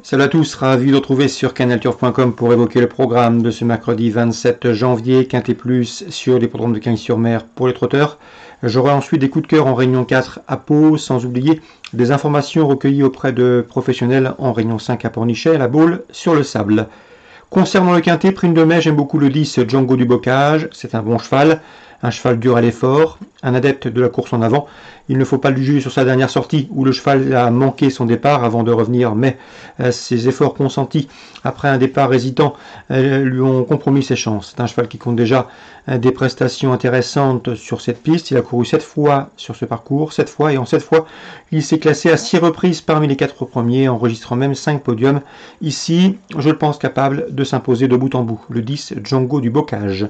Salut à tous, ravi de retrouver sur canalturf.com pour évoquer le programme de ce mercredi 27 janvier, Quintet Plus sur l'hippodrome de Cagnes-sur-Mer pour les trotteurs. J'aurai ensuite des coups de cœur en Réunion 4 à Pau, sans oublier des informations recueillies auprès de professionnels en Réunion 5 à Pornichet, à la Baule, sur le sable. Concernant le Quintet, prime de mai, j'aime beaucoup le 10 Django du Bocage, c'est un bon cheval. Un cheval dur à l'effort, un adepte de la course en avant. Il ne faut pas le juger sur sa dernière sortie où le cheval a manqué son départ avant de revenir, mais ses efforts consentis après un départ hésitant lui ont compromis ses chances. C'est un cheval qui compte déjà des prestations intéressantes sur cette piste. Il a couru 7 fois sur ce parcours, 7 fois, et en 7 fois, il s'est classé à 6 reprises parmi les 4 premiers, enregistrant même 5 podiums. Ici, je le pense capable de s'imposer de bout en bout. Le 10, Django du Bocage.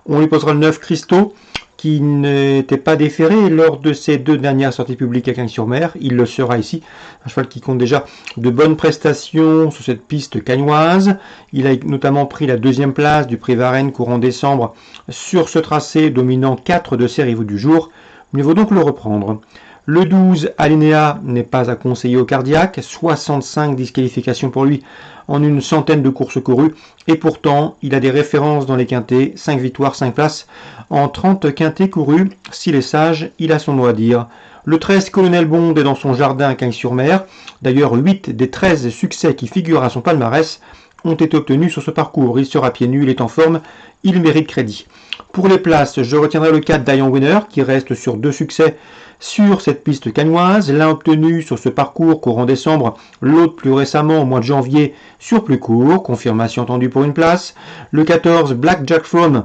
On lui posera le 9, Christo, qui n'était pas déféré lors de ses 2 dernières sorties publiques à Cagnes-sur-Mer. Il le sera ici. Un cheval qui compte déjà de bonnes prestations sur cette piste cagnoise. Il a notamment pris la 2e place du prix Varennes courant décembre sur ce tracé, dominant 4 de ses rivaux du jour. Mieux vaut donc le reprendre. Le 12, Alinéa, n'est pas à conseiller au cardiaque, 65 disqualifications pour lui en une centaine de courses courues, et pourtant, il a des références dans les quintets, 5 victoires, 5 places, en 30 quintets courus. S'il est sage, il a son mot à dire. Le 13, Colonel Bond, est dans son jardin à Cagnes-sur-Mer. D'ailleurs, 8 des 13 succès qui figurent à son palmarès ont été obtenus sur ce parcours. Il sera pieds nus, il est en forme, il mérite crédit. Pour les places, je retiendrai le 4 Dion Winner, qui reste sur 2 succès sur cette piste cagnoise, l'un obtenu sur ce parcours courant décembre, l'autre plus récemment au mois de janvier sur plus court, confirmation attendue pour une place. Le 14 Black Jack From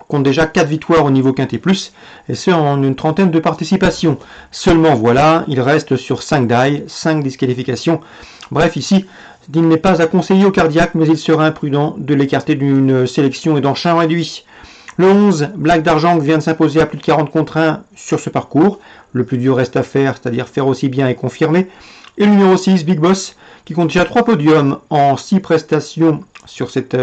compte déjà 4 victoires au niveau Quintet Plus, et ce en une trentaine de participations. Seulement voilà, il reste sur 5 die, 5 disqualifications. Bref, ici, il n'est pas à conseiller au cardiaque, mais il sera imprudent de l'écarter d'une sélection et d'enchaînement réduit. Le 11, Black d'Argent, vient de s'imposer à plus de 40 contre 1 sur ce parcours. Le plus dur reste à faire, c'est-à-dire faire aussi bien et confirmer. Et le numéro 6, Big Boss, qui compte déjà 3 podiums en 6 prestations sur cette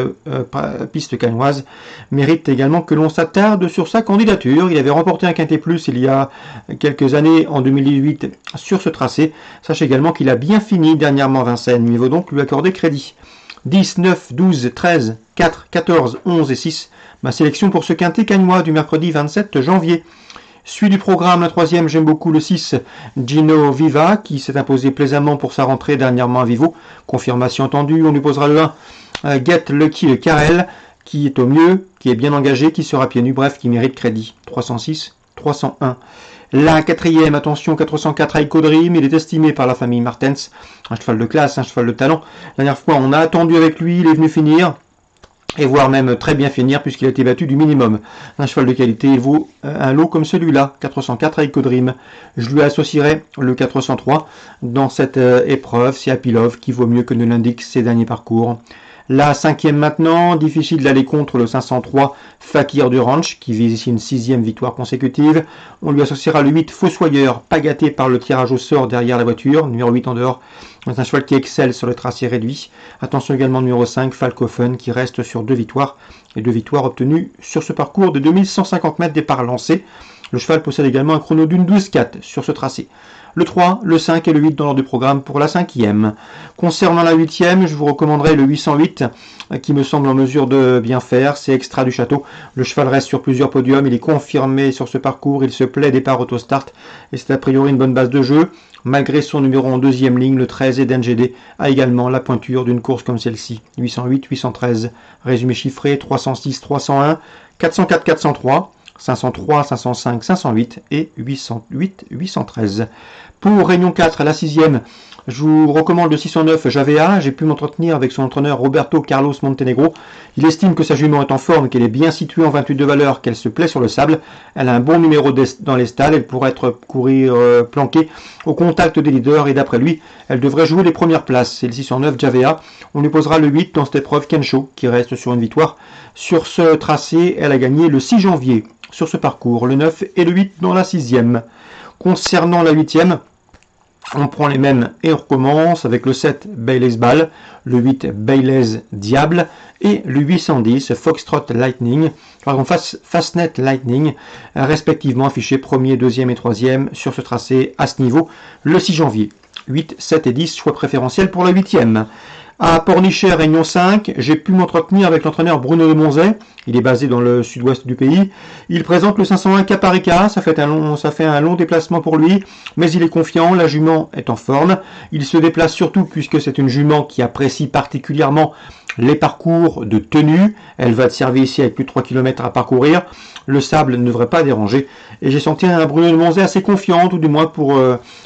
piste cagnoise, mérite également que l'on s'attarde sur sa candidature. Il avait remporté un Quintet Plus il y a quelques années, en 2018, sur ce tracé. Sachez également qu'il a bien fini dernièrement Vincennes. Il vaut donc lui accorder crédit. 10, 9, 12, 13, 4, 14, 11 et 6. Ma sélection pour ce quintet cagnois du mercredi 27 janvier. Suite du programme, la 3e, j'aime beaucoup le 6, Gino Viva, qui s'est imposé plaisamment pour sa rentrée dernièrement à Vivo. Confirmation entendue, on lui posera le 1, Get Lucky le Carrel, qui est au mieux, qui est bien engagé, qui sera pieds nus, bref, qui mérite crédit. 306, 301. La 4e, attention, 404 Aiko Dream, il est estimé par la famille Martens, un cheval de classe, un cheval de talent. La dernière fois, on a attendu avec lui, il est venu finir, et voire même très bien finir, puisqu'il a été battu du minimum. Un cheval de qualité, il vaut un lot comme celui-là, 404 Aiko Dream. Je lui associerai le 403 dans cette épreuve, c'est Apilov, qui vaut mieux que ne l'indiquent ses derniers parcours. La 5e maintenant, difficile d'aller contre le 503 Fakir du Ranch, qui vise ici une 6e victoire consécutive. On lui associera le 8 Fossoyeur, pas gâté par le tirage au sort derrière la voiture, numéro 8 en dehors. C'est un cheval qui excelle sur le tracé réduit. Attention également numéro 5, Falcofen, qui reste sur 2 victoires, et 2 victoires obtenues sur ce parcours de 2150 mètres départ lancé. Le cheval possède également un chrono d'une 12-4 sur ce tracé. Le 3, le 5 et le 8 dans l'ordre du programme pour la 5e. Concernant la 8e, je vous recommanderai le 808 qui me semble en mesure de bien faire. C'est Extra du Château. Le cheval reste sur plusieurs podiums. Il est confirmé sur ce parcours. Il se plaît départ auto-start et c'est a priori une bonne base de jeu. Malgré son numéro en 2e ligne, le 13 et d'NGD a également la pointure d'une course comme celle-ci. 808, 813. Résumé chiffré 306, 301, 404, 403. 503, 505, 508 et 808, 813. Pour Réunion 4, la 6e, je vous recommande le 609 Javea. J'ai pu m'entretenir avec son entraîneur Roberto Carlos Montenegro. Il estime que sa jument est en forme, qu'elle est bien située en 28 de valeur, qu'elle se plaît sur le sable. Elle a un bon numéro dans les stalles. Elle pourrait courir planquée au contact des leaders et d'après lui, elle devrait jouer les premières places. C'est le 609 Javea. On lui posera le 8 dans cette épreuve Kensho, qui reste sur une victoire. Sur ce tracé, elle a gagné le 6 janvier. Sur ce parcours, le 9 et le 8 dans la 6e. Concernant la 8e, on prend les mêmes et on recommence avec le 7 Bailey's Ball, le 8 Bailey's Diable et le 810 Foxtrot Lightning, Fastnet Lightning, respectivement affichés 1er, 2e et 3e sur ce tracé à ce niveau le 6 janvier. 8, 7 et 10, choix préférentiel pour la 8e. À Pornichet, Réunion 5, j'ai pu m'entretenir avec l'entraîneur Bruno de Monzet. Il est basé dans le sud-ouest du pays. Il présente le 501 Caparica. Ça fait un long déplacement pour lui, mais il est confiant. La jument est en forme. Il se déplace surtout puisque c'est une jument qui apprécie particulièrement les parcours de tenue. Elle va être servie ici avec plus de 3 km à parcourir. Le sable ne devrait pas déranger. Et j'ai senti un Bruno de Monzet assez confiant, tout du moins pour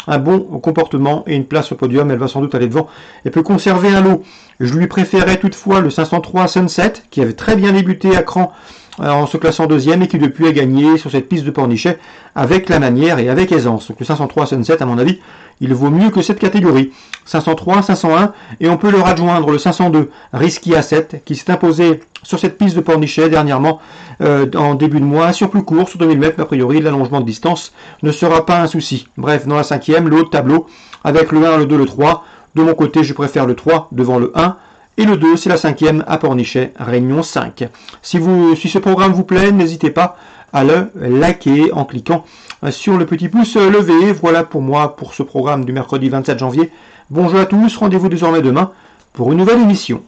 un bon comportement et une place au podium. Elle va sans doute aller devant et peut conserver un lot. Je lui préférais toutefois le 503 Sunset, qui avait très bien débuté à Cran en se classant deuxième et qui depuis a gagné sur cette piste de Pornichet avec la manière et avec aisance. Donc le 503 Sunset, à mon avis, il vaut mieux que cette catégorie. 503, 501, et on peut leur adjoindre le 502 Risky Asset, qui s'est imposé sur cette piste de Pornichet dernièrement en début de mois, sur plus court, sur 2000 mètres, mais a priori l'allongement de distance ne sera pas un souci. Bref, dans la 5e, le haut de tableau, avec le 1, le 2, le 3. De mon côté, je préfère le 3 devant le 1. Et le 2, c'est la 5e à Pornichet, Réunion 5. Si ce programme vous plaît, n'hésitez pas à le liker en cliquant sur le petit pouce levé. Voilà pour moi pour ce programme du mercredi 27 janvier. Bonjour à tous, rendez-vous désormais demain pour une nouvelle émission.